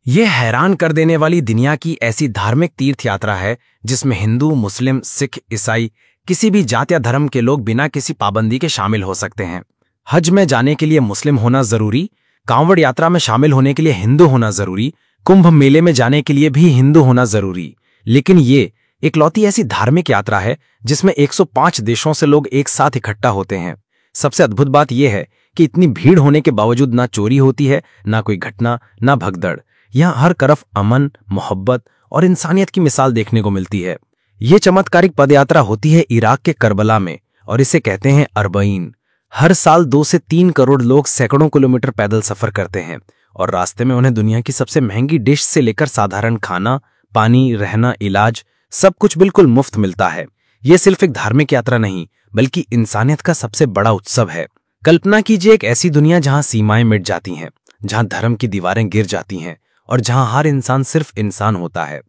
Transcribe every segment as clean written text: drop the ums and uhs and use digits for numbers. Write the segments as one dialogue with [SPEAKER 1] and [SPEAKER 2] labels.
[SPEAKER 1] ये हैरान कर देने वाली दुनिया की ऐसी धार्मिक तीर्थ यात्रा है जिसमें हिंदू, मुस्लिम, सिख, ईसाई, किसी भी जात या धर्म के लोग बिना किसी पाबंदी के शामिल हो सकते हैं। हज में जाने के लिए मुस्लिम होना जरूरी, कांवड़ यात्रा में शामिल होने के लिए हिंदू होना जरूरी, कुंभ मेले में जाने के लिए भी हिंदू होना जरूरी। लेकिन ये इकलौती ऐसी धार्मिक यात्रा है जिसमें 105 देशों से लोग एक साथ इकट्ठा होते हैं। सबसे अद्भुत बात यह है कि इतनी भीड़ होने के बावजूद ना चोरी होती है, ना कोई घटना, ना भगदड़। यहाँ हर तरफ अमन, मोहब्बत और इंसानियत की मिसाल देखने को मिलती है। ये चमत्कारिक पदयात्रा होती है इराक के करबला में और इसे कहते हैं अरबईन। हर साल 2 से 3 करोड़ लोग सैकड़ों किलोमीटर पैदल सफर करते हैं और रास्ते में उन्हें दुनिया की सबसे महंगी डिश से लेकर साधारण खाना, पानी, रहना, इलाज सब कुछ बिल्कुल मुफ्त मिलता है। ये सिर्फ एक धार्मिक यात्रा नहीं बल्कि इंसानियत का सबसे बड़ा उत्सव है। कल्पना कीजिए एक ऐसी दुनिया जहां सीमाएं मिट जाती हैं, जहां धर्म की दीवारें गिर जाती हैं और जहां हर इंसान सिर्फ इंसान होता है।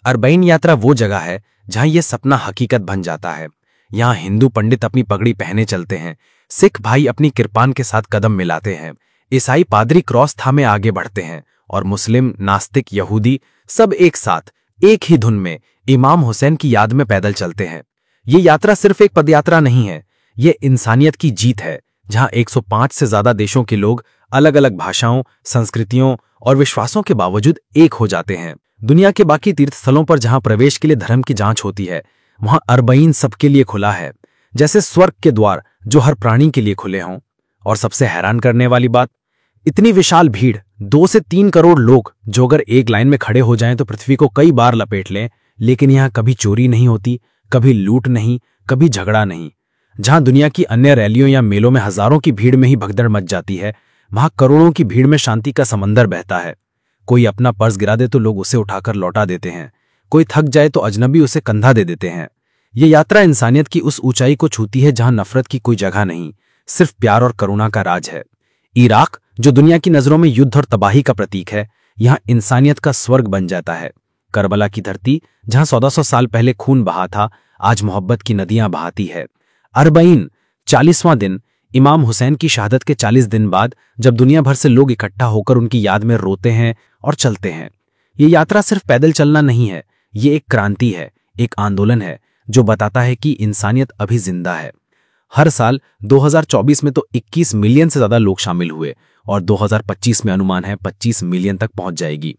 [SPEAKER 1] अरबईन यात्रा वो जगह है जहां यह सपना हकीकत बन जाता है। यहाँ हिंदू पंडित अपनी पगड़ी पहने चलते हैं, सिख भाई अपनी किरपान के साथ कदम मिलाते हैं, ईसाई पादरी क्रॉस थामे आगे बढ़ते हैं और मुस्लिम, नास्तिक, यहूदी सब एक साथ एक ही धुन में इमाम हुसैन की याद में पैदल चलते हैं। ये यात्रा सिर्फ एक पदयात्रा नहीं है, ये इंसानियत की जीत है जहां 105 से ज्यादा देशों के लोग अलग अलग भाषाओं, संस्कृतियों और विश्वासों के बावजूद एक हो जाते हैं। दुनिया के बाकी तीर्थ स्थलों पर जहां प्रवेश के लिए धर्म की जांच होती है, वहां अरबईन सबके लिए खुला है, जैसे स्वर्ग के द्वार जो हर प्राणी के लिए खुले हों। और सबसे हैरान करने वाली बात, इतनी विशाल भीड़, 2 से 3 करोड़ लोग जो अगर एक लाइन में खड़े हो जाएं तो पृथ्वी को कई बार लपेट लें, लेकिन यहां कभी चोरी नहीं होती, कभी लूट नहीं, कभी झगड़ा नहीं। जहां दुनिया की अन्य रैलियों या मेलों में हजारों की भीड़ में ही भगदड़ मच जाती है, वहां करोड़ों की भीड़ में शांति का समंदर बहता है। कोई अपना पर्स गिरा दे तो लोग उसे उठाकर लौटा देते हैं, कोई थक जाए तो अजनबी उसे कंधा दे देते हैं। ये यात्रा इंसानियत की उस ऊंचाई को छूती है जहां नफरत की कोई जगह नहीं, सिर्फ प्यार और करुणा का राज है। इराक, जो दुनिया की नजरों में युद्ध और तबाही का प्रतीक है, यहां इंसानियत का स्वर्ग बन जाता है। करबला की धरती, जहां 1400 साल पहले खून बहा था, आज मोहब्बत की नदियां बहाती है। अरबईन, 40वां दिन, इमाम हुसैन की शहादत के 40 दिन बाद, जब दुनिया भर से लोग इकट्ठा होकर उनकी याद में रोते हैं और चलते हैं। ये यात्रा सिर्फ पैदल चलना नहीं है, ये एक क्रांति है, एक आंदोलन है जो बताता है कि इंसानियत अभी जिंदा है। हर साल 2024 में तो 21 मिलियन से ज्यादा लोग शामिल हुए और 2025 में अनुमान है 25 मिलियन तक पहुंच जाएगी।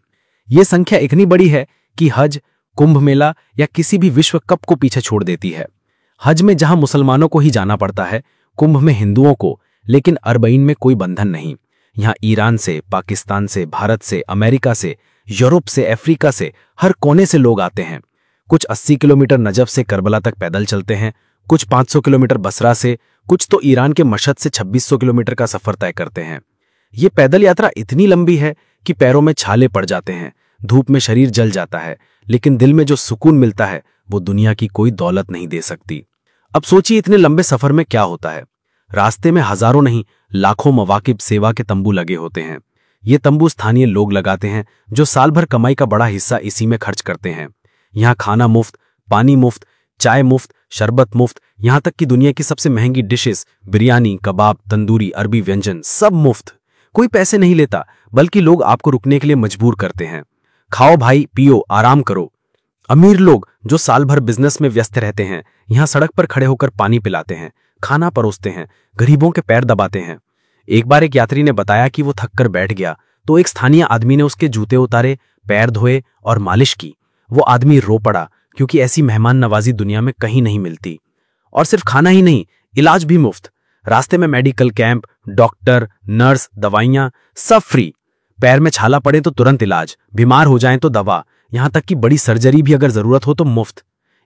[SPEAKER 1] ये संख्या इतनी बड़ी है कि हज, कुंभ मेला या किसी भी विश्व कप को पीछे छोड़ देती है। हज में जहां मुसलमानों को ही जाना पड़ता है, कुंभ में हिंदुओं को, लेकिन अरबईन में कोई बंधन नहीं। यहाँ ईरान से, पाकिस्तान से, भारत से, अमेरिका से, यूरोप से, अफ्रीका से, हर कोने से लोग आते हैं। कुछ 80 किलोमीटर नजफ से करबला तक पैदल चलते हैं, कुछ 500 किलोमीटर बसरा से, कुछ तो ईरान के मशहद से 2600 किलोमीटर का सफर तय करते हैं। ये पैदल यात्रा इतनी लंबी है कि पैरों में छाले पड़ जाते हैं, धूप में शरीर जल जाता है, लेकिन दिल में जो सुकून मिलता है वो दुनिया की कोई दौलत नहीं दे सकती। अब सोचिए इतने लंबे सफर में क्या होता है। रास्ते में हजारों नहीं, लाखों मवाकिब सेवा के तंबू लगे होते हैं। ये तंबू स्थानीय लोग लगाते हैं जो साल भर कमाई का बड़ा हिस्सा इसी में खर्च करते हैं। यहाँ खाना मुफ्त, पानी मुफ्त, चाय मुफ्त, शरबत मुफ्त, यहाँ तक कि दुनिया की सबसे महंगी डिशेस, बिरयानी, कबाब, तंदूरी, अरबी व्यंजन सब मुफ्त। कोई पैसे नहीं लेता, बल्कि लोग आपको रुकने के लिए मजबूर करते हैं। खाओ भाई, पियो, आराम करो। अमीर लोग जो साल भर बिजनेस में व्यस्त रहते हैं, यहाँ सड़क पर खड़े होकर पानी पिलाते हैं, खाना परोसते हैं, गरीबों के पैर दबाते हैं। एक बार एक यात्री ने बताया कि वो थक कर बैठ गया तो एक स्थानीय आदमी ने उसके जूते उतारे, पैर धोए और मालिश की। वो आदमी रो पड़ा क्योंकि ऐसी मेहमान नवाजी दुनिया में कहीं नहीं मिलती। और सिर्फ खाना ही नहीं, इलाज भी मुफ्त। रास्ते में मेडिकल कैंप, डॉक्टर, नर्स, दवाइयां सब फ्री। पैर में छाला पड़े तो तुरंत इलाज, बीमार हो जाएं तो दवा, यहां तक कि बड़ी सर्जरी भी अगर जरूरत हो तो मुफ्त।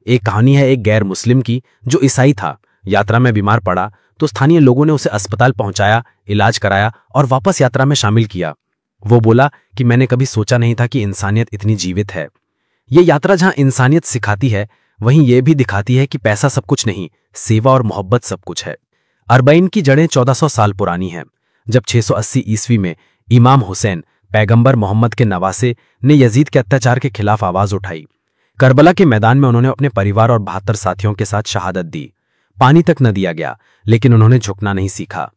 [SPEAKER 1] एक कहानी है एक गैर मुस्लिम की जो ईसाई था। यात्रा में बीमार पड़ा तो स्थानीय लोगों ने उसे अस्पताल पहुंचाया, इलाज कराया और वापस यात्रा में शामिल किया। वो बोला कि मैंने कभी सोचा नहीं था कि इंसानियत इतनी जीवित है। ये यात्रा जहां इंसानियत सिखाती है, वहीं ये भी दिखाती है कि पैसा सब कुछ नहीं, सेवा और मोहब्बत सब कुछ है। अरबईन की जड़ें 1400 साल पुरानी हैं, जब 680 ईस्वी में इमाम हुसैन, पैगंबर मोहम्मद के नवासे, ने यजीद के अत्याचार के खिलाफ आवाज उठाई। करबला के मैदान में उन्होंने अपने परिवार और 72 साथियों के साथ शहादत दी। पानी तक न दिया गया, लेकिन उन्होंने झुकना नहीं सीखा।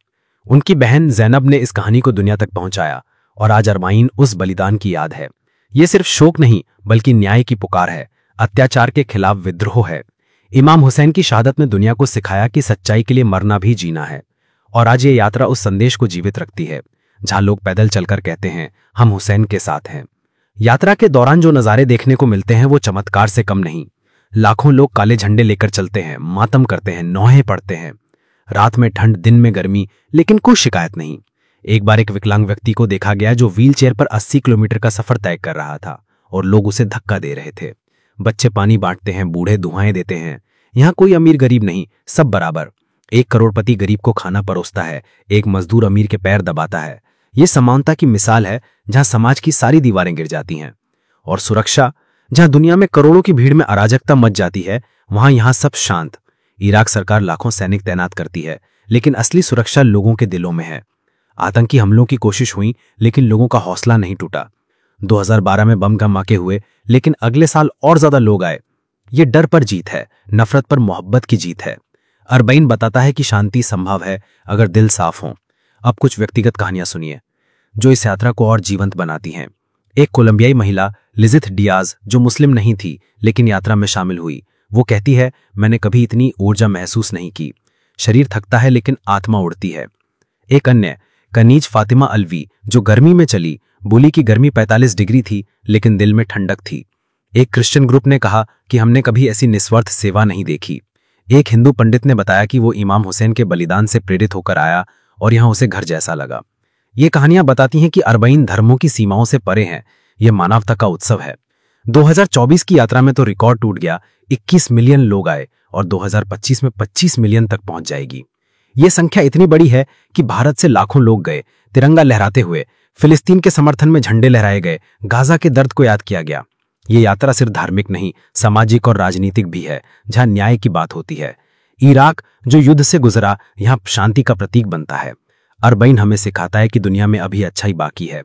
[SPEAKER 1] उनकी बहन जैनब ने इस कहानी को दुनिया तक पहुंचाया और आज अरबईन उस बलिदान की याद है।
[SPEAKER 2] ये सिर्फ शोक नहीं बल्कि न्याय की पुकार है, अत्याचार के खिलाफ विद्रोह है। इमाम हुसैन की शहादत ने दुनिया को सिखाया कि सच्चाई के लिए मरना भी जीना है। और आज ये यात्रा उस संदेश को जीवित रखती है, जहां लोग पैदल चलकर कहते हैं, हम हुसैन के साथ हैं। यात्रा के दौरान जो नज़ारे देखने को मिलते हैं वो चमत्कार से कम नहीं। लाखों लोग काले झंडे लेकर चलते हैं, मातम करते हैं, नौहे पढ़ते हैं। रात में ठंड, दिन में गर्मी, लेकिन कोई शिकायत नहीं। एक बार एक विकलांग व्यक्ति को देखा गया जो व्हीलचेयर पर 80 किलोमीटर का सफर तय कर रहा था और लोग उसे धक्का दे रहे थे। बच्चे पानी बांटते हैं, बूढ़े दुआएं देते हैं। यहां कोई अमीर गरीब नहीं, सब बराबर। एक करोड़पति गरीब को खाना परोसता है, एक मजदूर अमीर के पैर दबाता है। ये समानता की मिसाल है, जहां समाज की सारी दीवारें गिर जाती हैं। और सुरक्षा, जहां दुनिया में करोड़ों की भीड़ में अराजकता मच जाती है, वहां यहां सब शांत। इराक सरकार लाखों सैनिक तैनात करती है, लेकिन असली सुरक्षा लोगों के दिलों में है। आतंकी हमलों की कोशिश हुई, लेकिन लोगों का हौसला नहीं टूटा। 2012 में बम धमाके हुए, लेकिन अगले साल और ज्यादा लोग आए। ये डर पर जीत है, नफरत पर मोहब्बत की जीत है। अरबईन बताता है कि शांति संभव है अगर दिल साफ हो। अब कुछ व्यक्तिगत कहानियां सुनिए जो इस यात्रा को और जीवंत बनाती हैं। एक कोलंबियाई महिला लिजिथ डियाज, जो मुस्लिम नहीं थी लेकिन यात्रा में शामिल हुई, वो कहती है, मैंने कभी इतनी ऊर्जा महसूस नहीं की। शरीर थकता है लेकिन आत्मा उड़ती है। एक अन्य कनीज फातिमा अलवी, जो गर्मी में चली, बोली कि गर्मी 45 डिग्री थी लेकिन दिल में ठंडक थी। एक क्रिश्चियन ग्रुप ने कहा कि हमने कभी ऐसी निस्वार्थ सेवा नहीं देखी। एक हिंदू पंडित ने बताया कि वो इमाम हुसैन के बलिदान से प्रेरित होकर आया और यहां उसे घर जैसा लगा। ये कहानियां बताती हैं कि अरबईन धर्मों की सीमाओं से परे हैं। यह मानवता का उत्सव है। 2024 की यात्रा में तो रिकॉर्ड टूट गया, 21 मिलियन लोग आए और 2025 में 25 मिलियन तक पहुंच जाएगी। ये संख्या इतनी बड़ी है कि भारत से लाखों लोग गए, तिरंगा लहराते हुए। फिलिस्तीन के समर्थन में झंडे लहराए गए, गाजा के दर्द को याद किया गया। ये यात्रा सिर्फ धार्मिक नहीं, सामाजिक और राजनीतिक भी है, जहां न्याय की बात होती है। इराक, जो युद्ध से गुजरा, यहां शांति का प्रतीक बनता है। अरबईन हमें सिखाता है कि दुनिया में अभी अच्छाई बाकी है,